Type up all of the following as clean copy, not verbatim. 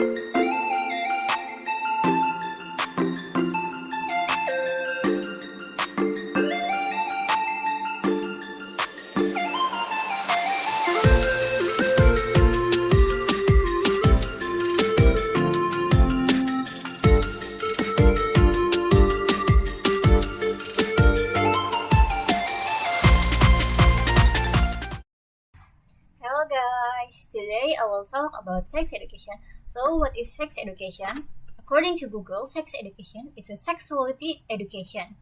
Hello guys, today I will talk about sex education. So what is sex education? According to Google, sex education is a sexuality education.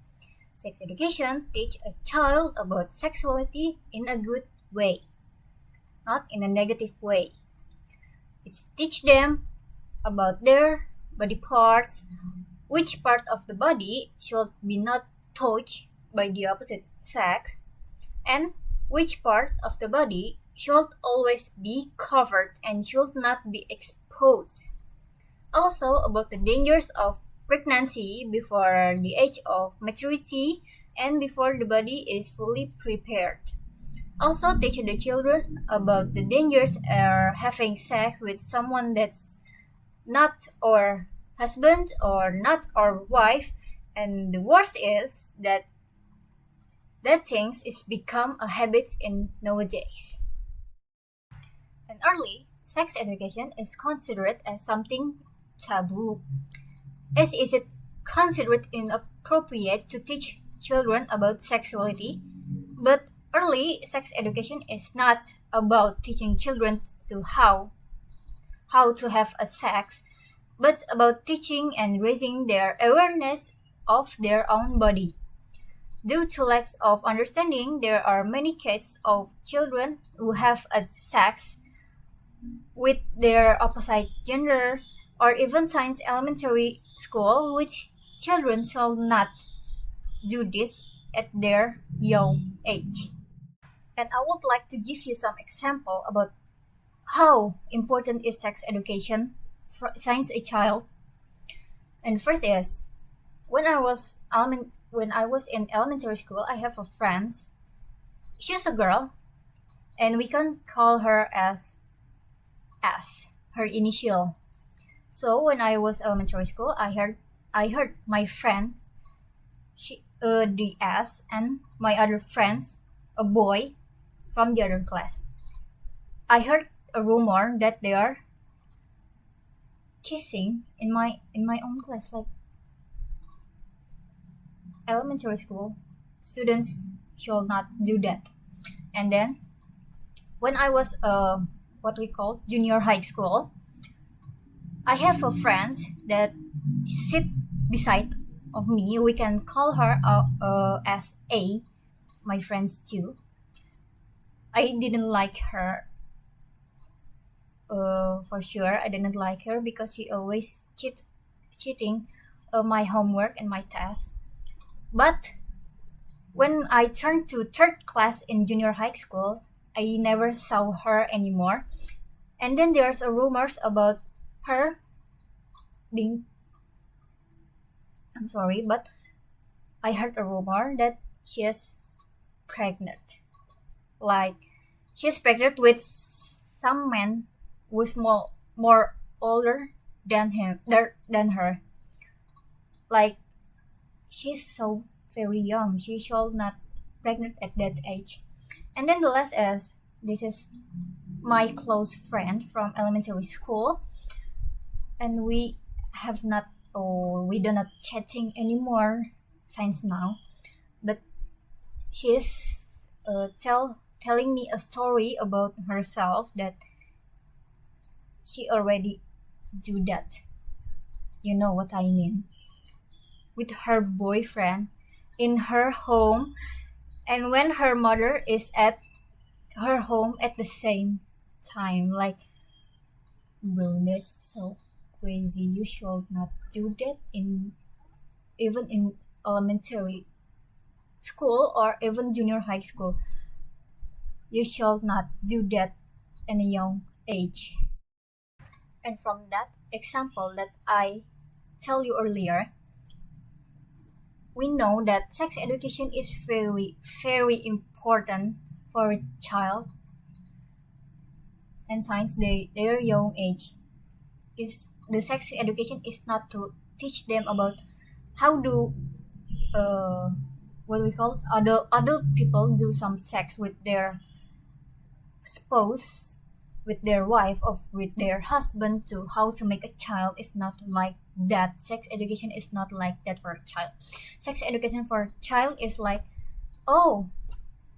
Sex education teach a child about sexuality in a good way, not in a negative way. It teach them about their body parts, which part of the body should be not touched by the opposite sex, and which part of the body should always be covered and should not be exposed. Also about the dangers of pregnancy before the age of maturity and before the body is fully prepared. Also teach the children about the dangers of having sex with someone that's not our husband or not our wife, and the worst is that things is become a habit in nowadays. And early sex education is considered as something taboo, as is it considered inappropriate to teach children about sexuality. But early sex education is not about teaching children to how to have a sex, but about teaching and raising their awareness of their own body. Due to lack of understanding, there are many cases of children who have a sex with their opposite gender, or even since elementary school, which children shall not do this at their young age. And I would like to give you some example about how important is sex education since a child. And first is when I was in elementary school, I have a friend. She's a girl, and we can call her as S, her initial. So when I was elementary school, I heard my friend, the S, and my other friends, a boy from the other class. I heard a rumor that they are kissing in my own class, like elementary school students should not do that. And then when I was what we call junior high school, I have a friend that sit beside of me. We can call her as A, my friends too. I didn't like her. For sure, I didn't like her because she always cheating my homework and my tests. But when I turned to third class in junior high school, I never saw her anymore. And then there's a rumors about her being, I'm sorry, but I heard a rumor that she is pregnant. Like she's pregnant with some man who's more older than her. Like she's so very young. She should not pregnant at that age. And then the last is this is my close friend from elementary school, and we do not chatting anymore since now. But she's telling me a story about herself that she already do that. You know what I mean? With her boyfriend in her home, and when her mother is at her home at the same time. Like, bro, that's so crazy. You should not do that even in elementary school or even junior high school. You should not do that in a young age. And from that example that I tell you earlier, we know that sex education is very, very important for a child, and since their young age. is the sex education is not to teach them about how do what we call adult people do some sex with their spouse, with their wife, or with their husband, to how to make a child. Is not like that. Sex education is not like that for a child. Sex education for a child is like, oh,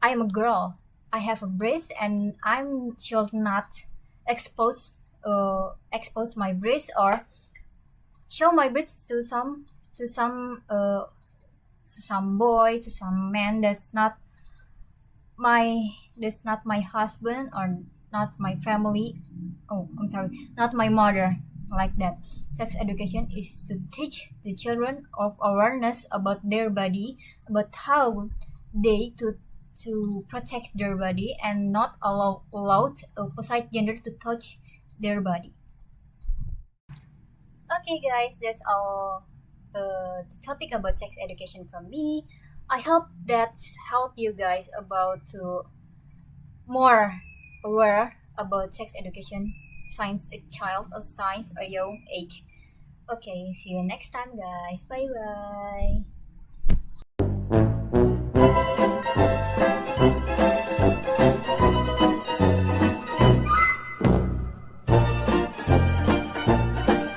I'm a girl, I have a breast, and I should not expose my breast or show my breast to some boy, to some man that's not my husband or not my family. Oh, I'm sorry, not my mother, like that. Sex education is to teach the children of awareness about their body, about how they to protect their body and not allowed opposite gender to touch their body. Okay, guys, that's all the topic about sex education from me. I hope that's helped you guys about to more aware about sex education since a child or since a young age. Okay, see you next time, guys. Bye bye.